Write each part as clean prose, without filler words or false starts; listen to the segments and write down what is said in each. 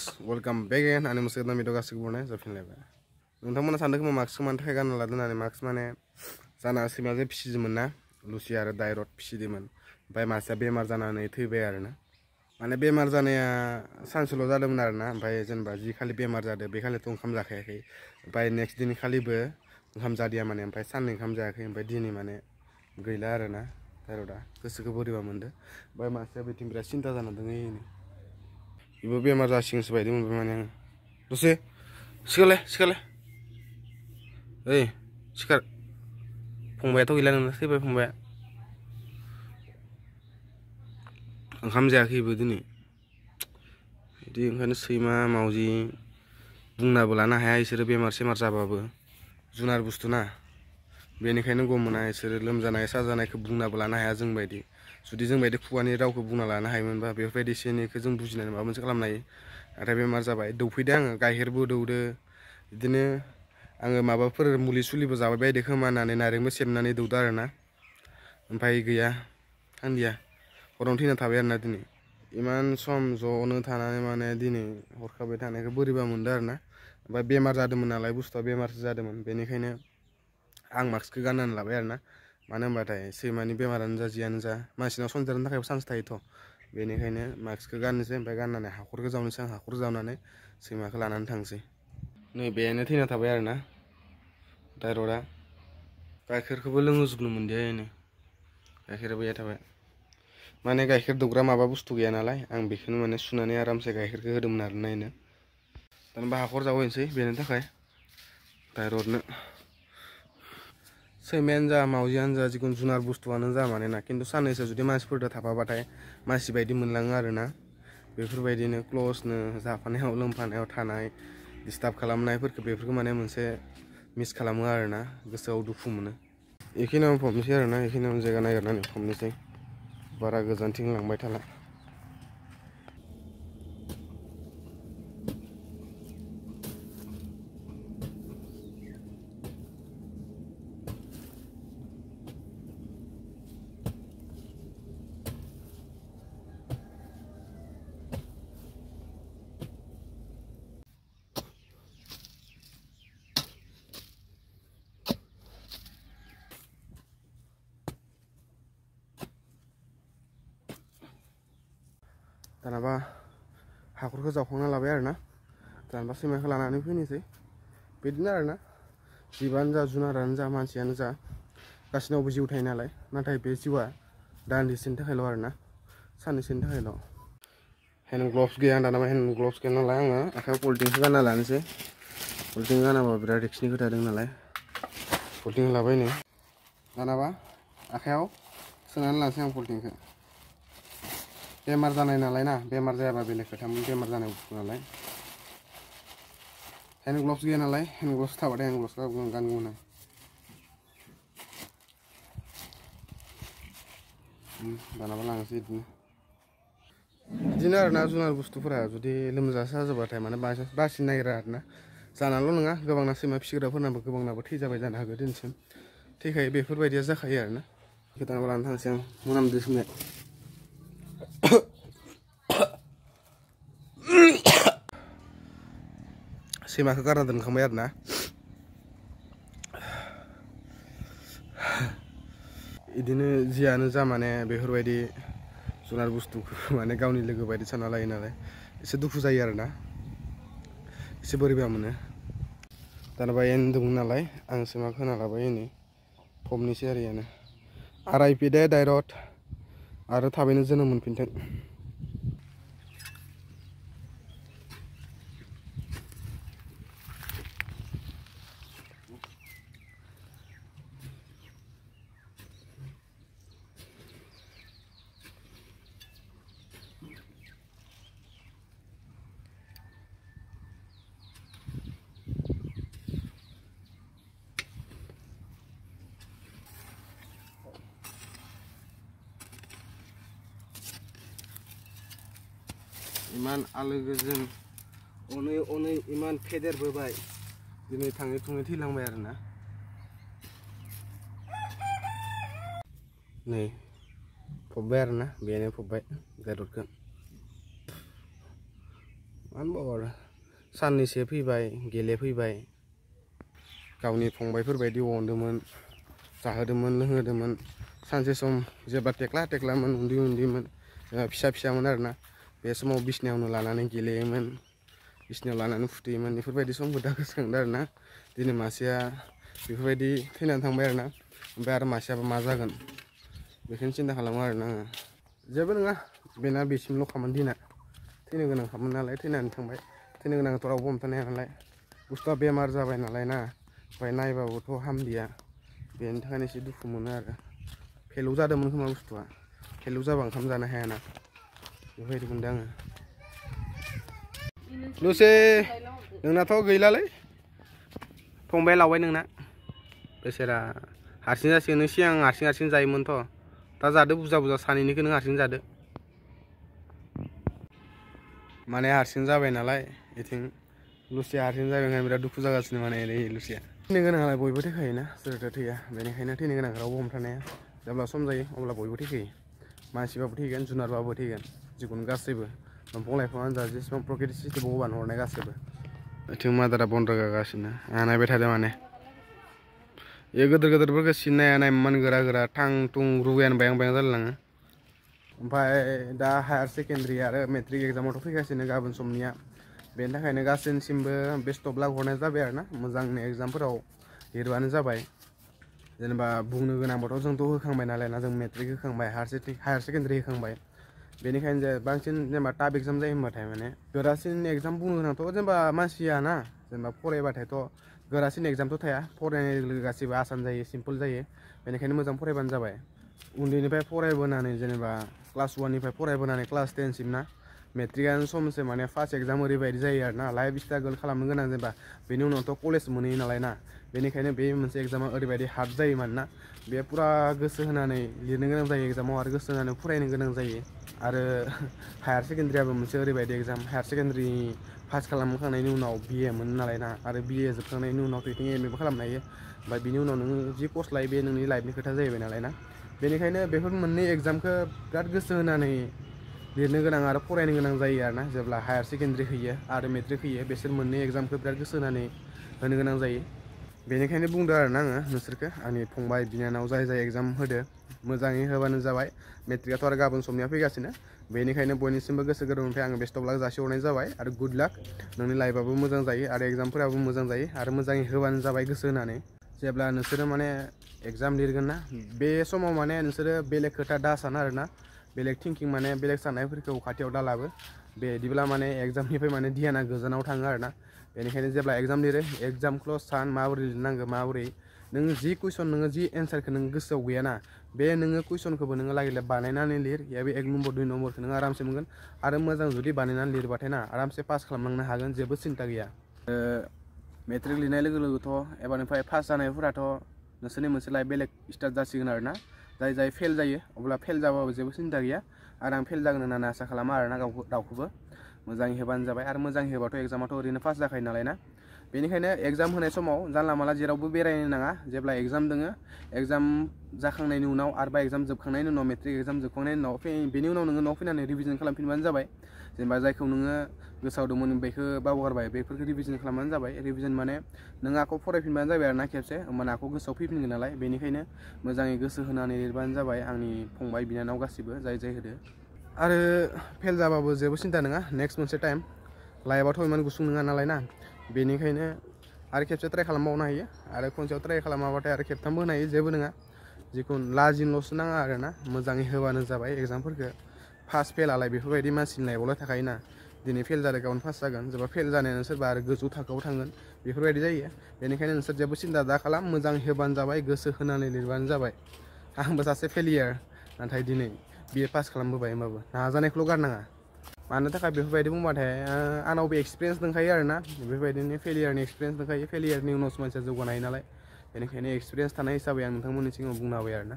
viewers, welcome back again. Ani musuh kita video kasih kemudian jawabin lagi. Nonton sana dek mau max mana tak kan lalu nani max mana sana si masih pisi mana Lucy ada daerot pisi di mana. Bayi masih bemar sana itu bayar na. Mana bemar sana ya sanselo ada benar na. Bayi jen baji kali bemar ada, bayi kali tuh kam jakai kai. Bayi next dini kali be kam jadi mana, bayi sana kam jakai, bayi dini mana gila ada na. Daeroda kesekebori bamanda. Bayi masih betim beras cinta sana dengan ini. Ibu bemar zasing sebaik itu mana? Lucy, sekali. Sekar. Pungbai tu hilang nasi, pungbai. Angkam jaki begini. Jadi kan sima mauji bungna belana hai isir bemar semar sababu. Junar bustu na. Beनिखायनो गमना इसोर लोमजानाय साजानायखौ बुंना लानो हाया जों बायदि जुदि जों बायदि खुगानि रावखौ बुंना लानो हायोमोनबा बेफोरबायदि एसेनिखौ जों बुजिनानै माबा मोनसे खालामनो हायो नाथाय बेमार जाबाय दौफैदो आङो गाइखेरबो दौदो बिदिनो आङो माबाफोर मुलि सुलिबो जाबाय बायदि खोमा होननानै नारेंबो सेबनानै दौदो आरोना ओमफ्राय गैया हान्दिया हरावनो थैना थाबाय आरोना दिनै इमान सम ज'नो थानानै माने दिनै हरखाबै थानायखौ बोरैबा मोनदों आरोना ओमफ्राय बेमार जादोंमोन नालाय बुस्थुआ बेमारसो जादोंमोन बेनिखायनो आं मास्कखौ गाननानै लाबाय आरोना मानो होनबाथाय सैमानि बेमारानो जा जियानो जा मानसिनाव सन्देरनो थाखायबो चान्स थायोथ' बेनिखायनो मास्कखौ गाननोसै ओमफ्राय गाननानै हाखरखौ जावनोसै आं हाखर जावनानै सैमाखौ लानानै थांसै नै बेनो थैना थाबाय आरोना दायरदा गाइखेरखौबो लोंहोजोबनो मोनदिया एनो गाइखेरा बैया थाबाय माने गाइखेर दौग्रा माबा बुस्थु गैया नालाय आं बेखौनो माने सुनानै आरामसे गाइखेरखौ होदोंमोन आरोना एनो दानबा हाखर जावहैनोसै बेनि थाखाय दायरदनो सैमायानो जा मावजियानो जा जिखुनु जुनार बुस्थुआनो जा मानोना खिन्थु साननैसो जुदि मानसिफोरजों थाफाबाथाय मानसि बायदि मोनलाङो आरोना बेफोरबायदिनो क्ल'सनो जाफानायाव लोमफानायाव थानाय डिस्टार्ब खालामनायफोरखौ बेफोरखौ माने मोनसे मिस खालामो आरोना गोसोआव दुखु मोनो बेखिनियावनो फबनोसै आरोना बेखिनियावनो जायगा नागिरनानै फबनोसै बारा गोजानथिं लांबाय थाला दानाबा हाखरखौ जावखांना लाबाय आरोना दानाबा सैमाखौ लानानै फैनोसै बिदिनो आरोना जिबानो जा जुनारानो जा मानसियानो जा गासिनावबो जिउ थायो नालाय नाथाय बे जिउआ दान्दिसेनि थाखायल' आरोना साननैसोनि थाखायल' हेन्ड ग्लभ्स गैया दानाबा हेन्ड ग्लभ्स गैया नालाय आङो आखाइयाव पलिटिंखौ गानना लानोसै पलिटिं गानाबा बिराद रिक्सनि खोथा दं नालाय पलिटिं लाबाय नै दानाबा आखाइयाव सोनानै लानोसै आं पलिटिंखौ बेमार जानाय नालाय ना बेमार जायाबा बेलेग खोथामोन बेमार जानाय बुस्थु नालाय हेन्ड ग्लभ्स गैया नालाय हेन्ड ग्लभ्स थाबाथाय हेन्ड ग्लभ्सखौ गानगौमोन आं दानाबा लांनोसै बिदिनो आरोना जुनार बुस्थुफोरा जुदि लोमजा साजाबाथाय माने बासिनो नागिरा आरोना जानाल' नङा गोबांना सैमा फिसिग्राफोरनाबो गोबांनाबो थैजाबाय जानो हागौ दिनैसिम थैखायो बेफोरबायदिया जाखायो आरोना दानाबा लानो थांसै आं मोनामदो सोंनाय सैमाखौ गारना दोनखांबाय आरोना बिदिनो जियानो जा माने बेफोरबायदि जुनार बुस्थुखौ माने गावनि लोगो बायदि सानना लायो नालाय एसे दुखु जायो आरोना एसे बोरैबा मोनो दानाबा एन दं नालाय आं सैमाखौ होना लाबाय एनै फबनोसै आरो एनो RIP दे दायरद आरो थाबैनो जोनोम मोनफिनथों इमान आलो गोजोन अनै इमान फेदेरबोबाय दिनै थाङै थुङै थैलांबाय आरोना नै फबबाय आरोना बेनो फबबाय दायरदखौ मानो बाव साननैसो फैबाय गेलेफैबाय गावनि फंबायफोरबायदि अनदोंमोन जाहोदोंमोन लोंहोदोंमोन सानसे सम जेब्ला टेक्लामोन उन्दैमोन फिसामोन आरोना बे समाव बिसनायावनो लानानै गेलेयोमोन बिसनायाव लानानै फुथुयोमोन बेफोरबायदि समखौ दा गोसोखांदों आरोना दिनै मासेया बेफोरबायदि थैनानै थांबाय आरोना ओमफ्राय आरो मासेयाबो मा जागोन बेखौनो सिन्था खालामो आरोना आङो जेबो नङा बेना बेसिमल' खामोन दिना थैनो गोनां खामोन नालाय थैनानै थांबाय थैनो गोनांथ' रावबो हमथानो हाया नालाय बुस्थुआ बेमार जाबाय नालाय ना ओमफ्राय नायबाबोथ' हामदिया बेनि थाखायनो एसे दुखु मोनो आरो फेलौ जादोंमोन खोमा बुस्थुआ फेलौ जाबा ओंखाम जानो हायाना बेफोरबायदि मोनदों आङो दसे नोंनाथ' गैलालै फंबाय लावबाय नोंना बेसेरा हारसिं जासिगोन नों सिगां हारसिं जायोमोनथ' दा जादो बुरजा सानैनिखौ नों हारसिं जादो माने हारसिं जाबाय नालाय इथिं लुसिया हारसिं जाबाय ओंखायनो बिराद दुखु जागासिनो माने लुसिया थैनो गोनांलाय बयबो थैखायोना सोरथो थैया बेनिखायनो थैनो गोनां रावबो हमथानो हाया जेब्ला सम जायो अब्ला बयबो थैखायो मानसिबाबो थैगोन जुनारबाबो थैगोन जिखुनु गासैबो दंफां लाइफाङानो जा जेसेबां प्रकृति सिस्टेम भगबान हरनाय गासैबो बिथिं मादारा बन रोगागासिनो आं नायबाय थादों माने बे गोदोरफोरखौ सिननो हाया नायमान गोरा थां थुं रुगायानो बायां जालायलाङो ओमफ्राय दा हायार सेकेन्डारि आरो मेट्रिक एग्जामावथ' फैगासिनो गाबोन समनिया बेनि थाखायनो गासैनिसिमबो बेस्ट अफ लाक हरनाय जाबाय आरोना मोजांनो एग्जामफोराव लिरबानो जाबाय जेनेबा बुंनो गोनांबाथ' जोंथ' होखांबाय नालाय ना जों मेट्रिक होखांबाय हायार सेकेन्डारि होखांबाय बेनिखायनो जे बांसिन जेनेबा टाफ एग्जाम जायो होनबाथाय माने गोरासिन एग्जाम बुंनो गोनांथ' जेनेबा मानसिया ना जेनेबा फरायबाथायथ' गोरासिन एग्जामथ' थाया फरायनाय लोगो गासैबो आसान जायो सिम्पोल जायो बेनिखायनो मोजां फरायबानो जाबाय उन्दैनिफ्राय फरायबोनानै जेनेबा क्लास 1निफ्राय फरायबोनानै क्लास 10सिम ना मेट्रिकआनो समसो माने फार्स्ट एग्जाम ओरैबायदि जायो आरोना लाइफ स्ट्रागल खालामनो गोनां जेनेबा बेनि उनावथ' कलेज मोनहैयो नालाय ना बेनिखायनो बे मोनसे एग्जामा ओरैबायदि हार्ड जायो मानोना बे पुरा गोसो होनानै लिरनो गोनां जायो एग्जामाव आरो गोसो होनानै फरायनो गोनां जायो आरो हायार सेकेन्डारियाबो मोनसे ओरैबायदि एग्जाम हायार सेकेन्डारि पास खालामखांनायनि उनाव BA मोनो नालाय ना आरो BA जोबखांनायनि उनाव बिथिं MAबो खालामनो हायो ओमफ्राय बिनि उनाव नोङो जि कर्स लायो बे नोंनि लाइफनि खोथा जाहैबाय नालाय ना बेनिखायनो बेफोर मोननै एग्जामखौ बिराद गोसो होनानै लिरनो गोनां आरो फरायनो गोनां जायो आरोना जेब्ला हायार सेकेन्डारि होयो आरो मेट्रिक होयो बिसोर मोननै एग्जामखौ बिराद गोसो होनानै होनो गोनां जायो बेनिखायनो बुंदों आरोना आङो नोंसोरखौ आंनि फंबाय बिनानाव जाय एग्जाम होदो मोजाङै होबानो जाबाय मेट्रिकआथ' आरो गाबोन समनिया फैगासिनो बेनिखायनो बयनिसिमबो गोसो गोरबोनिफ्राय आङो बेस्ट अफ लाक जासिहरनाय जाबाय आरो गुड लाक नोंनि लाइफआबो मोजां जायो आरो एग्जामफोराबो मोजां जायो आरो मोजाङै होबानो जाबाय गोसो होनानै जेब्ला नोंसोरो माने एग्जाम लिरगोन ना बे समाव माने नोंसोरो बेलेग खोथा दा सान आरोना बेलेग थिंकिं माने बेलेग साननायफोरखौ खाथियाव दा लाबो बिदिब्ला माने एग्जामनिफ्राय माने ध्याना गोजानाव थाङो आरोना बेनिखायनो जेब्ला एग्जाम लिरो एग्जामखौल' सान माबोरै लिरनांगौ माबोरै नों जि कुइसन नोङो जि एन्सारखौ नों गोसोआव गैयाना बे नोङो कुइसनखौबो नोङो लागै बानायनानै लिर बे 1 नम्बर 2 नम्बरखौ नोङो आरामसे मोनगोन आरो मोजां जुदि बानायनानै लिरबाथाय ना आरामसे पास खालामलांनो हागोन जेबो सिन्था गैया मेट्रिक लिरनाय लोगो लोगोथ' एबारनिफ्राय पास जानायफोराथ' नोंसोरनि मोनसे लाइफ बेलेग स्टार्ट जासिगोन आरोना जाय फेल जायो अब्ला फेल जाबाबो जेबो सिन्था गैया आरो आं फेल जागोन होननानै आसा खालामा आरोना रावखौबो मोजाङै होबानो जाबाय आरो मोजाङै होबाथ' एग्जामाथ' ओरैनो पास जाखायो नालाय ना बेनिखायनो एग्जाम होनाय समाव जानला माला जेरावबो बेरायनो नाङा जेब्ला एग्जाम दोङो एग्जाम जाखांनायनि उनाव आरोबा एग्जाम जोबखांनायनि उनाव मेट्रिक एग्जाम जोबखांनायनि उनाव बेनि उनाव नोङो न'आव फैनानै रिभिजन खालामफिनबानो जाबाय जेनेबा जायखौ नोङो गोसोआव दंमोन बेखौ बावगारबाय बेफोरखौ रिभिजन खालामबानो जाबाय रिभिजन माने नों आखौ फरायफिनबानो जाबाय आरोना खेबसे होमबाना आखौ गोसोआव फैफिनगोन नालाय बेनिखायनो मोजाङै गोसो होनानै लिरबानो जाबाय आंनि फंबाय बिनानाव गासिबो जाय होदो आरो फेल जाबाबो जेबो सिन्था नङा नेक्स्ट मोनसे टाइम लाइफआथ' इमान गुसुं नङा नालाय ना बेनिखायनो आरो खेबसे ट्राइ खालामबावनो हायो आरो खनसेयाव ट्राइ खालामाबाथाय आरो खेबथामबो होनो हायो जेबो नङा जिखुनु लाजिनोल'सो नाङा आरोना मोजाङै होबानो जाबाय एग्जामफोरखौ पास फेलालाय बेफोरबायदि मानसिनि लाइफआवलाय थाखायोना दिनै फेल जादों गाबोन पास जागोन जेब्ला फेल जानायानो सोरबा आरो गोजौ थाखोआव थांगोन बेफोरबायदि जायो बेनिखायनो नोंसोर जेबो सिन्था दा खालाम मोजां होबानो जाबाय गोसो होनानै लिरबानो जाबाय आंबो सासे फेलियार नाथाय दिनै BA पास खालामबोबाय होमबाबो नाजानायखौल' गारनाङा मानो थाखाय बेफोरबायदि बुंबाथाय आंनावबो एक्सपिरियेन्स दंखायो आरोना बेफोरबायदिनो फेलियारनि एक्सपिरियेन्स दंखायो फेलियारनि उनावसो मानसिया जौगानो हायो नालाय बेनिखायनो एक्सपिरियेन्स थानाय हिसाबै आं नोंथांमोननि सिगाङाव बुंना होबाय आरोना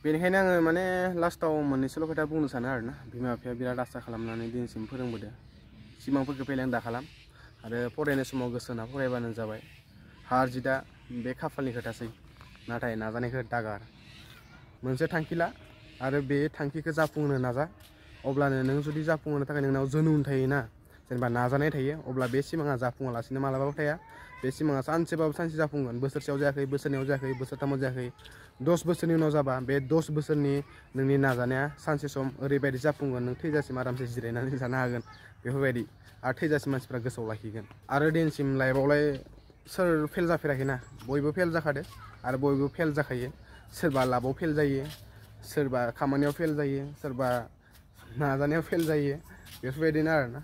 बेनिखायनो आङो माने लास्टाव मोननैसोल' खोथा बुंनो सानो आरोना बिमा बिफाया बिराद आसा खालामनानै दिनैसिम फोरोंबोदों सिमांफोरखौ फेलें दा खालाम आरो फरायनाय समाव गोसो होना फरायबानो जाबाय हार जिदा बे खाफालनि खोथासै नाथाय नाजानायखौ दागार मोनसे थांखि ला आरो बे थांखिखौ जाफुंहोनो नाजा अब्लानो नों जुदि जाफुंहोनो थाखाय नोंनाव जुनून थायोना जेनेबा नाजानाय थायो अब्ला बे सिमाङा जाफुङालासिनो मालाबाबो थाया बे सिमाङा सानसेबाबो सानसे जाफुंगोन बोसोरसेयाव जायाखै बोसोरनैयाव जायाखै बोसोरथामाव जायाखै 10 बोसोरनि उनाव जाबा बे 10 बोसोरनि नोंनि नाजानाया सानसे सम ओरैबायदि जाफुंगोन नों थैजासिम आरामसे जिरायनानै जानो हागोन बेफोरबायदि आरो थैजासिम मानसिफ्रा गोसोआव लाखिगोन आरो दिनैसिम लाइफआवलाय सोर फेल जाफेराखैना बयबो फेल जाखादो आरो बयबो फेल जाखायो सोरबा लाबाव फेल जायो सोरबा खामानियाव फेल जायो सोरबा नाजानायाव फेल जायो बेफोरबायदिनो आरोना